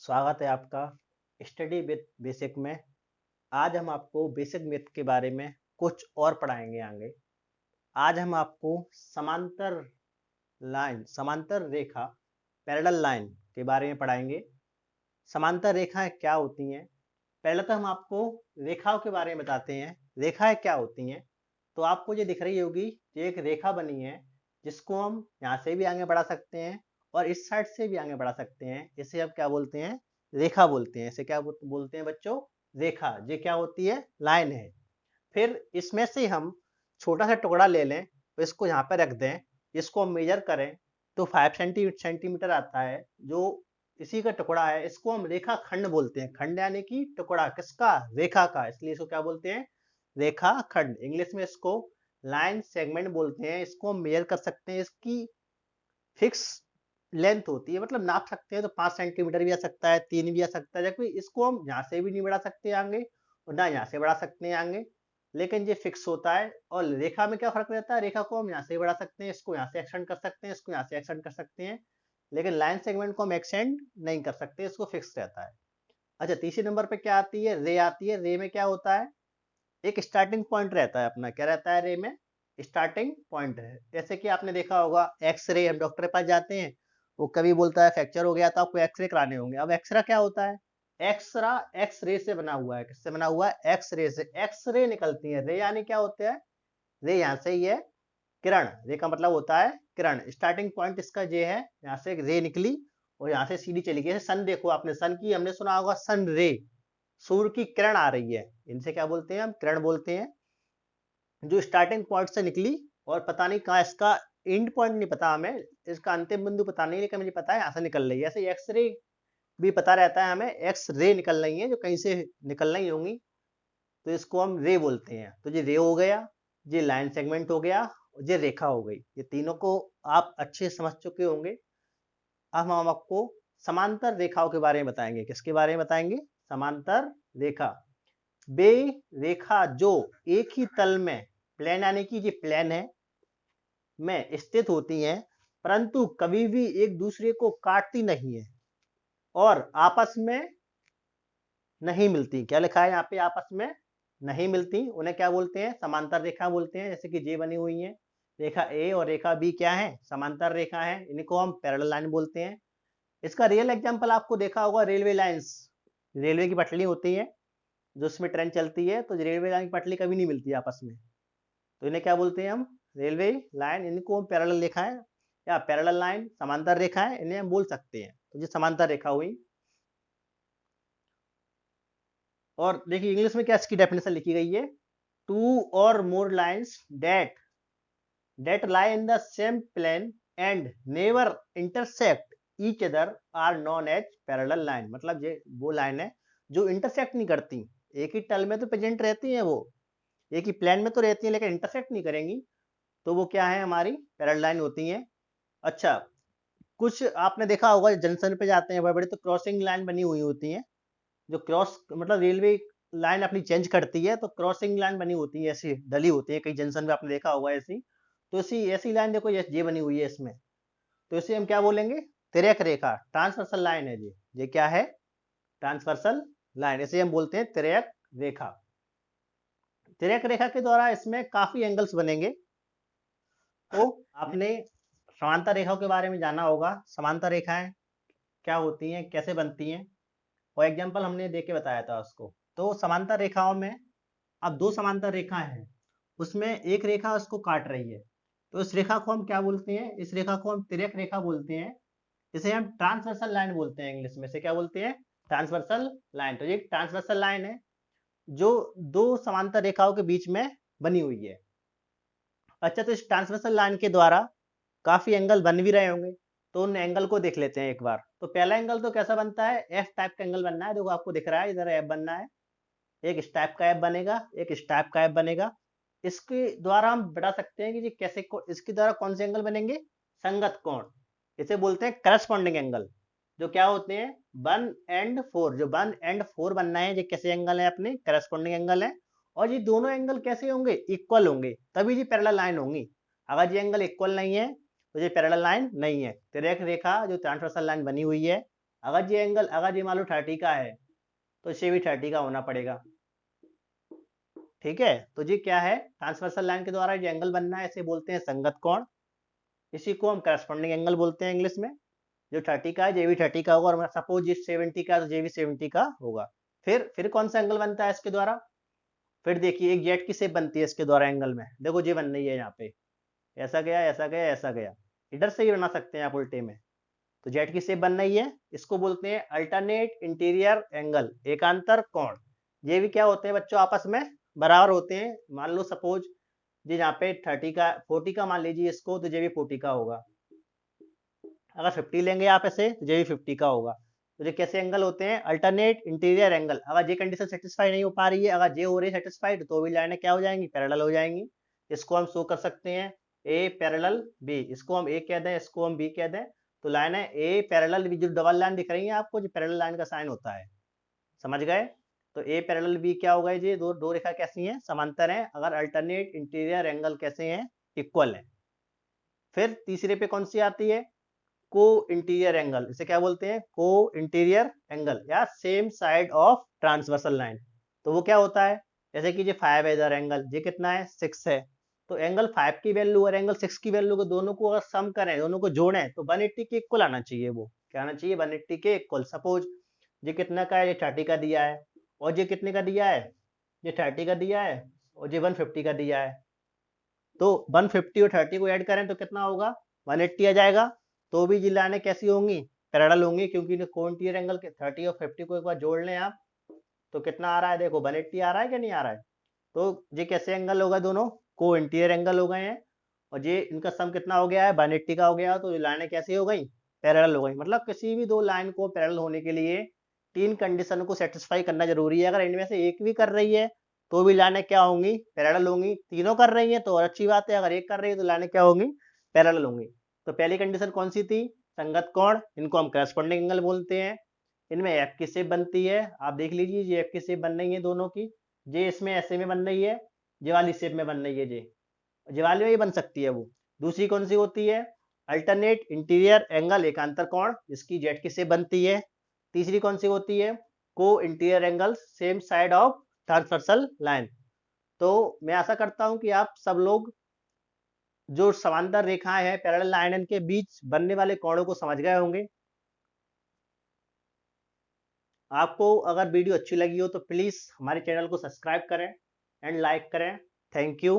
स्वागत है आपका स्टडी विद बेसिक में। आज हम आपको बेसिक मैथ के बारे में कुछ और पढ़ाएंगे आगे। आज हम आपको समांतर रेखा पैरेलल लाइन के बारे में पढ़ाएंगे। समांतर रेखाएं क्या होती हैं? पहले तो हम आपको रेखाओं के बारे में बताते हैं। रेखाएं क्या होती हैं? तो आपको ये दिख रही होगी, ये एक रेखा बनी है जिसको हम यहाँ से भी आगे बढ़ा सकते हैं और इस साइड से भी आगे बढ़ा सकते हैं। इसे अब क्या बोलते हैं? रेखा बोलते हैं। इसे क्या बोलते हैं बच्चों? रेखा। ये क्या होती है? लाइन है। फिर इसमें से हम छोटा सा टुकड़ा ले लें, तो इसको यहाँ पे रख दें। इसको हम मेजर करें तो 5 सेंटीमीटर आता है। जो इसी का टुकड़ा है इसको हम रेखा खंड बोलते हैं। खंड यानी कि टुकड़ा किसका? रेखा का। इसलिए इसको क्या बोलते हैं? रेखा खंड। इंग्लिश में इसको लाइन सेगमेंट बोलते हैं। इसको हम मेजर कर सकते हैं। इसकी फिक्स लेंथ होती है, मतलब नाप सकते हैं। तो 5 सेंटीमीटर भी आ सकता है, 3 भी आ सकता है। जबकि इसको हम यहाँ से भी नहीं बढ़ा सकते आगे और ना यहाँ से बढ़ा सकते हैं आगे, लेकिन ये फिक्स होता है। और रेखा में क्या फर्क रहता है? रेखा को हम यहाँ से बढ़ा सकते हैं, इसको यहाँ से एक्सटेंड कर सकते हैं, इसको यहाँ से एक्सटेंड कर सकते हैं, लेकिन लाइन सेगमेंट को हम एक्सटेंड नहीं कर सकते, इसको फिक्स रहता है। अच्छा, तीसरे नंबर पे क्या आती है? रे आती है। रे में क्या होता है? एक स्टार्टिंग पॉइंट रहता है अपना। क्या रहता है रे में? स्टार्टिंग पॉइंट है। जैसे कि आपने देखा होगा एक्सरे, हम डॉक्टर के पास जाते हैं, वो कभी बोलता है फ्रैक्चर हो गया तो आपको एक्सरे कराने होंगे। अब एक्सरा क्या होता है? एक्सरा एक्स रे से बना हुआ है। किससे बना हुआ है? एक्स रे से। एक्स रे निकलती है। रे यानी क्या होते हैं? रे यहाँ से ही है, किरण। रे का मतलब होता है किरण। स्टार्टिंग पॉइंट इसका ये है, यहाँ से एक रे निकली और यहाँ से सीधी चली गई। सन देखो आपने, सन की हमने सुना होगा सन रे, सूर्य की किरण आ रही है। इनसे क्या बोलते हैं? हम किरण बोलते हैं। जो स्टार्टिंग पॉइंट से निकली और पता नहीं कहाँ इसका एंड पॉइंट नहीं पता हमें, इसका अंतिम बिंदु पता नहीं, लेकिन मुझे पता है यहाँ से निकल रही है। ऐसे एक्सरे भी पता रहता है हमें, एक्स रे निकल रही है जो कहीं से निकल रही होंगी, तो इसको हम रे बोलते हैं। तो ये रे हो गया, ये लाइन सेगमेंट हो गया और ये रेखा हो गई। ये तीनों को आप अच्छे से समझ चुके होंगे। अब हम आपको समांतर रेखाओं के बारे में बताएंगे। किसके बारे में बताएंगे? समांतर रेखा। वे रेखा जो एक ही तल में, प्लेन यानी कि ये प्लेन है, में स्थित होती हैं, परंतु कभी भी एक दूसरे को काटती नहीं है और आपस में नहीं मिलती। क्या लिखा है यहाँ पे? आपस में नहीं मिलती। उन्हें क्या बोलते हैं? समांतर रेखा बोलते हैं। जैसे कि जे बनी हुई है, रेखा ए और रेखा बी क्या है? समांतर रेखा है। इनको हम पैरेलल लाइन बोलते हैं। इसका रियल एग्जांपल आपको देखा होगा, रेलवे लाइंस। रेलवे की पटरी होती है जो उसमें ट्रेन चलती है, तो रेलवे लाइन की पटरी कभी नहीं मिलती आपस में, तो इन्हें क्या बोलते हैं हम? Railway line. इनको हम पैरेलल रेखा है या पैरेलल लाइन, समांतर रेखा है, इन्हें हम बोल सकते हैं। तो ये समांतर रेखा हुई। और देखिए इंग्लिश में क्या इसकी डेफिनेशन लिखी गई है? टू और more lines that lie in the same plane and never intersect each other are known as parallel line। मतलब ये वो लाइन है जो इंटरसेक्ट नहीं करती। एक ही तल में तो प्रेजेंट रहती हैं, वो एक ही प्लेन में तो रहती है लेकिन इंटरसेक्ट नहीं करेंगी, तो वो क्या है? हमारी पैरेलल लाइन होती हैं। अच्छा, कुछ आपने देखा होगा जंक्शन पे जाते हैं बड़े बड़े, तो क्रॉसिंग लाइन बनी हुई होती है। जो क्रॉस मतलब रेलवे लाइन अपनी चेंज करती है, तो क्रॉसिंग लाइन बनी होती है, ऐसी डली होती है कई जंक्शन पे, आपने देखा होगा ऐसी। तो ऐसी ऐसी लाइन देखो, ये बनी हुई है इसमें, तो इसे हम क्या बोलेंगे? तिर्यक रेखा, ट्रांसवर्सल लाइन है ये क्या है? Transversal line. इसे हम बोलते हैं तिर्यक रेखा। तिर्यक रेखा के द्वारा इसमें काफी एंगल्स बनेंगे। तो आपने समांतर रेखाओं के बारे में जाना होगा। समांतर रेखाएं क्या होती हैं, कैसे बनती हैं, और एग्जाम्पल हमने दे के बताया था उसको। तो समांतर रेखाओं में अब दो समांतर रेखा है, उसमें एक रेखा उसको काट रही है, तो इस रेखा को हम क्या बोलते हैं? इस रेखा को हम तिर्यक रेखा बोलते हैं। इसे हम ट्रांसवर्सल लाइन बोलते हैं इंग्लिश में। से क्या बोलते हैं? Transversal line. तो ये ट्रांसवर्सल लाइन है जो दो समांतर रेखाओं के बीच में बनी हुई है। अच्छा, तो इस ट्रांसवर्सल लाइन के द्वारा काफी एंगल बन भी रहे होंगे, तो उन एंगल को देख लेते हैं एक बार। तो पहला एंगल तो कैसा बनता है? एफ टाइप का एंगल बनना है। देखो आपको दिख रहा है इधर एफ बनना है, एक इस टाइप का एफ बनेगा, एक इस टाइप का एफ बनेगा। इसके द्वारा हम बता सकते हैं कि ये कैसे इसके द्वारा कौन से एंगल बनेंगे? संगत कोण। इसे बोलते हैं करस्पॉन्डिंग एंगल। जो क्या होते हैं? 1 और 4। जो 1 और 4 बनना है, ये कैसे एंगल है? अपने करस्पॉन्डिंग एंगल है। और ये दोनों एंगल कैसे होंगे? इक्वल होंगे, तभी ये पैरेलल लाइन होंगी। अगर ये एंगल इक्वल नहीं है तो ये पैरेलल लाइन नहीं है। तिर्यक रेखा जो ट्रांसवर्सल लाइन बनी हुई है, अगर ये एंगल अगर ये मान लो 30 का है तो इसे भी 30 का होना पड़ेगा। ठीक है, तो ये क्या है, ट्रांसवर्सल लाइन के द्वारा जो एंगल बनना है इसे बोलते हैं संगत कोण। इसी को हम करस्पॉन्डिंग एंगल बोलते हैं इंग्लिश में। जो 30 का है ये भी 30 का होगा, और सपोज ये 70 का है तो ये भी 70 का होगा। फिर कौन सा एंगल बनता है इसके द्वारा, फिर देखिए एक जेट की शेप बनती है इसके द्वारा एंगल में, देखो ये बन रही है यहाँ पे, ऐसा गया ऐसा गया ऐसा गया, इधर से ही बना सकते हैं आप उल्टे में। तो जेट की शेप बन रही है, इसको बोलते हैं अल्टरनेट इंटीरियर एंगल, एकांतर कोण। ये भी क्या होते हैं बच्चों, आपस में बराबर होते हैं। मान लो सपोज जी यहाँ पे 30 का 40 का मान लीजिए इसको, तो ये भी 40 का होगा। अगर 50 लेंगे आप ऐसे तो ये भी 50 का होगा। तो ये कैसे एंगल होते हैं, अल्टरनेट इंटीरियर एंगल। अगर ये कंडीशन सेटिस्फाई नहीं हो पा रही है, अगर ये हो रही है सेटिस्फाइड, तो भी लाइनें क्या हो जाएंगी, पैरेलल हो जाएंगी। इसको हम शो कर सकते हैं ए पैरेलल बी, इसको हम ए कह दें, इसको हम बी कह दें। तो लाइन है ए पैरेलल बी, जो डबल लाइन दिख रही है आपको, जो पैरेलल लाइन का साइन होता है, समझ गए। तो ए पैरेलल बी क्या होगा, ये दो दो रेखा कैसी हैं, समांतर हैं, अगर अल्टरनेट इंटीरियर एंगल कैसे हैं, इक्वल है। फिर तीसरे पे कौन सी आती है, को इंटीरियर एंगल, इसे क्या बोलते हैं, को इंटीरियर एंगल या same side of transversal line. तो वो क्या होता है, जैसे कि ये 5 है इधर एंगल, ये कितना है 6 है। तो एंगल 5 की वैल्यू और एंगल 6 की वैल्यू को दोनों को अगर सम करें, दोनों को जोड़ें, तो 180 के इक्वल आना चाहिए। वो क्या आना चाहिए, 180 के इक्वल। सपोज ये कितना का है, ये 30 का दिया है, और ये कितने का दिया है, ये 30 का दिया है, और ये 150 का दिया है। तो 150 और 30 को ऐड करें तो कितना होगा, 180 आ जाएगा। तो भी ये लाइनें कैसी होंगी, पैरेलल होंगी, क्योंकि को इंटीरियर एंगल के 30 और 50 को एक बार जोड़ लें आप, तो कितना आ रहा है, देखो 180 आ रहा है कि नहीं आ रहा है। तो ये कैसे एंगल होगा, दोनों को इंटीरियर एंगल हो गए हैं, और ये इनका सम कितना हो गया है, 180 का हो गया। तो ये लाइनें कैसी हो गई, पैरेलल हो गई। मतलब किसी भी दो लाइन को पैरेलल होने के लिए तीन कंडीशन को सेटिस्फाई करना जरूरी है। अगर इनमें से एक भी कर रही है तो भी लाइनें क्या होंगी, पैरेलल होंगी। तीनों कर रही है तो और अच्छी बात है, अगर एक कर रही है तो लाइनें क्या होंगी, पैरेलल होंगी। तो पहली कंडीशन कौन सी थी, संगत कोण, इनको हम करस्पॉन्डिंग एंगल बोलते हैं। इनमें एफ की शेप बनती है, आप देख लीजिए ये एफ की शेप बन रही है दोनों की। ये इसमें ऐसे में बन रही है, ये वाली शेप में बन रही है, ये वाली में ही बन सकती है वो। दूसरी कौन सी होती है, अल्टरनेट इंटीरियर एंगल, एकांतर कोण, जिसकी जेड की शेप बनती है। तीसरी कौन सी होती है, को interior angle, same side of transversal line. तो मैं आशा करता हूं कि आप सब लोग जो समांतर रेखाएं हैं पैरेलल लाइन के बीच बनने वाले कोणों को समझ गए होंगे। आपको अगर वीडियो अच्छी लगी हो तो प्लीज हमारे चैनल को सब्सक्राइब करें एंड लाइक करें। Thank you.